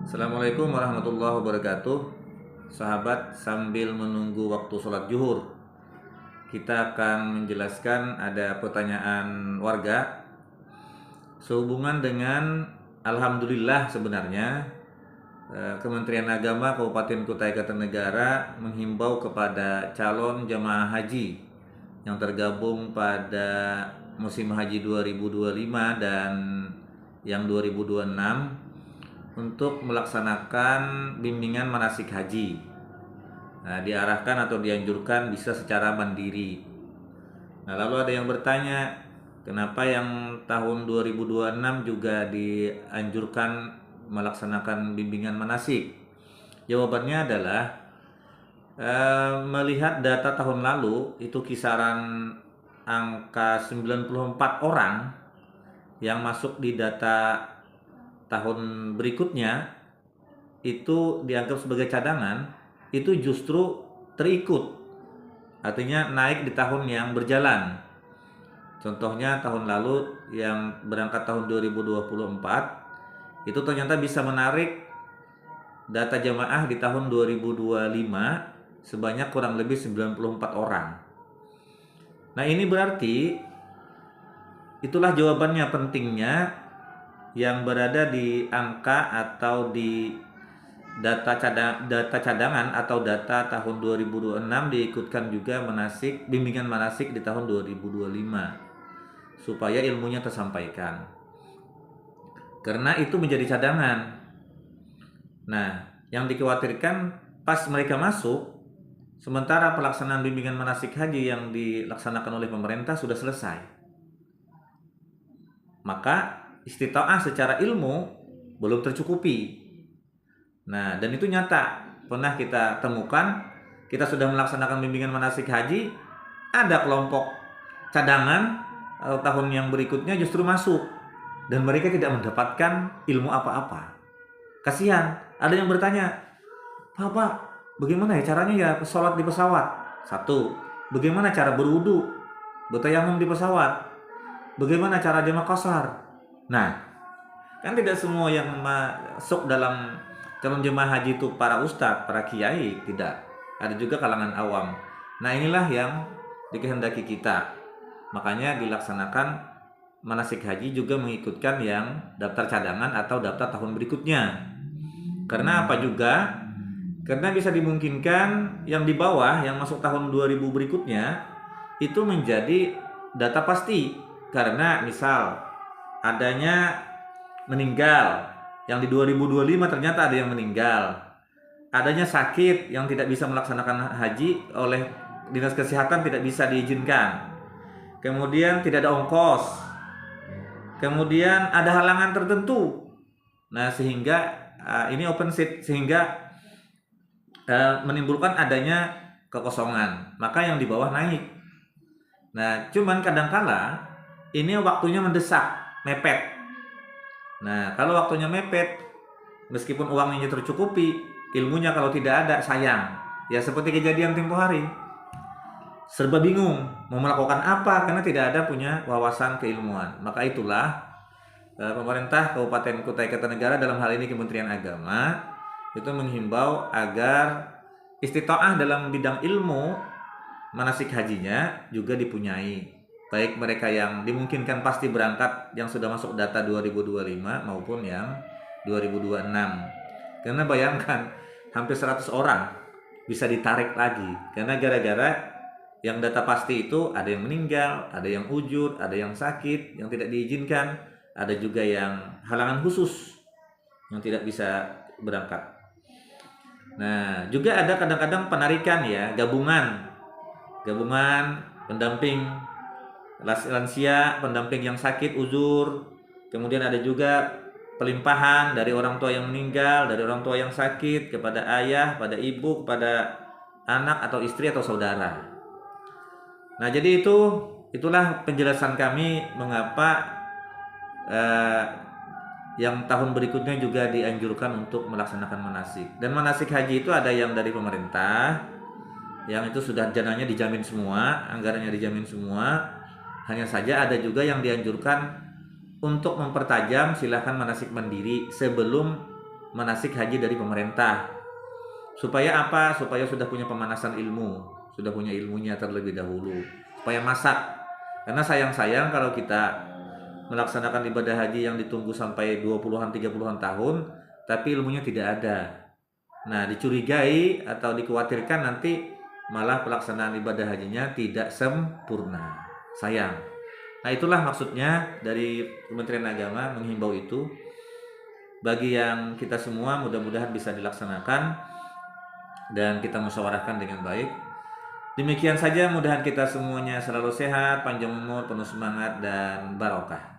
Assalamualaikum warahmatullahi wabarakatuh. Sahabat, sambil menunggu waktu sholat zuhur, kita akan menjelaskan ada pertanyaan warga sehubungan dengan Alhamdulillah. Sebenarnya Kementerian Agama Kabupaten Kutai Kartanegara menghimbau kepada calon jamaah haji yang tergabung pada musim haji 2025 dan yang 2026 untuk melaksanakan bimbingan manasik haji. Nah, diarahkan atau dianjurkan bisa secara mandiri. Nah, lalu ada yang bertanya, kenapa yang tahun 2026 juga dianjurkan melaksanakan bimbingan manasik? Jawabannya adalah melihat data tahun lalu itu kisaran angka 94 orang yang masuk di data tahun berikutnya itu dianggap sebagai cadangan, itu justru terikut, artinya naik di tahun yang berjalan. Contohnya tahun lalu yang berangkat tahun 2024 itu ternyata bisa menarik data jamaah di tahun 2025 sebanyak kurang lebih 94 orang. Nah, ini berarti itulah jawabannya pentingnya yang berada di angka atau di data cadangan atau data tahun 2026 diikutkan juga bimbingan manasik di tahun 2025 supaya ilmunya tersampaikan. Karena itu menjadi cadangan. Nah, yang dikhawatirkan pas mereka masuk, sementara pelaksanaan bimbingan manasik haji yang dilaksanakan oleh pemerintah sudah selesai, maka istita'ah secara ilmu belum tercukupi. Nah, dan itu nyata. Pernah kita temukan, kita sudah melaksanakan bimbingan manasik haji, ada kelompok cadangan tahun yang berikutnya justru masuk dan mereka tidak mendapatkan ilmu apa-apa. Kasihan. Ada yang bertanya, Pak, bagaimana ya caranya ya sholat di pesawat? Satu, bagaimana cara berwudu, bertayamum di pesawat? Bagaimana cara jamak qashar? Nah, kan tidak semua yang masuk dalam calon jemaah haji itu para ustadz, para kiai, tidak. Ada juga kalangan awam. Nah, inilah yang dikehendaki kita. Makanya dilaksanakan manasik haji juga mengikutkan yang daftar cadangan atau daftar tahun berikutnya. Karena apa juga? Karena bisa dimungkinkan yang di bawah, yang masuk tahun 2000 berikutnya, itu menjadi data pasti. Karena misal adanya meninggal, yang di 2025 ternyata ada yang meninggal, adanya sakit yang tidak bisa melaksanakan haji oleh dinas kesehatan, tidak bisa diizinkan, kemudian tidak ada ongkos, kemudian ada halangan tertentu. Nah, sehingga ini open seat, sehingga menimbulkan adanya kekosongan, maka yang di bawah naik. Nah, cuman kadangkala ini waktunya mendesak, mepet. Nah, kalau waktunya mepet, meskipun uangnya tercukupi, ilmunya kalau tidak ada, sayang. Ya seperti kejadian tempo hari. Serba bingung mau melakukan apa karena tidak ada punya wawasan keilmuan. Maka itulah pemerintah Kabupaten Kutai Kartanegara, dalam hal ini Kementerian Agama, itu menghimbau agar istita'ah dalam bidang ilmu manasik hajinya juga dipunyai. Baik mereka yang dimungkinkan pasti berangkat yang sudah masuk data 2025 maupun yang 2026. Karena bayangkan hampir 100 orang bisa ditarik lagi. Karena gara-gara yang data pasti itu ada yang meninggal, ada yang ujur, ada yang sakit, yang tidak diizinkan, ada juga yang halangan khusus yang tidak bisa berangkat. Nah, juga ada kadang-kadang penarikan ya, gabungan pendamping lansia, pendamping yang sakit, uzur, kemudian ada juga pelimpahan dari orang tua yang meninggal, dari orang tua yang sakit kepada ayah, pada ibu, kepada anak atau istri atau saudara. Nah, jadi itulah penjelasan kami mengapa yang tahun berikutnya juga dianjurkan untuk melaksanakan manasik. Dan manasik haji itu ada yang dari pemerintah, yang itu sudah dananya dijamin semua, anggarannya dijamin semua. Hanya saja ada juga yang dianjurkan untuk mempertajam, silahkan manasik mandiri sebelum manasik haji dari pemerintah. Supaya apa? Supaya sudah punya pemanasan ilmu, sudah punya ilmunya terlebih dahulu. Supaya masak. Karena sayang-sayang kalau kita melaksanakan ibadah haji yang ditunggu sampai 20-an 30-an tahun, tapi ilmunya tidak ada. Nah, dicurigai atau dikhawatirkan nanti malah pelaksanaan ibadah hajinya tidak sempurna. Sayang. Nah, itulah maksudnya dari Kementerian Agama menghimbau itu. Bagi yang kita semua mudah-mudahan bisa dilaksanakan dan kita musyawarahkan dengan baik. Demikian saja, mudahan kita semuanya selalu sehat, panjang umur, penuh semangat dan barokah.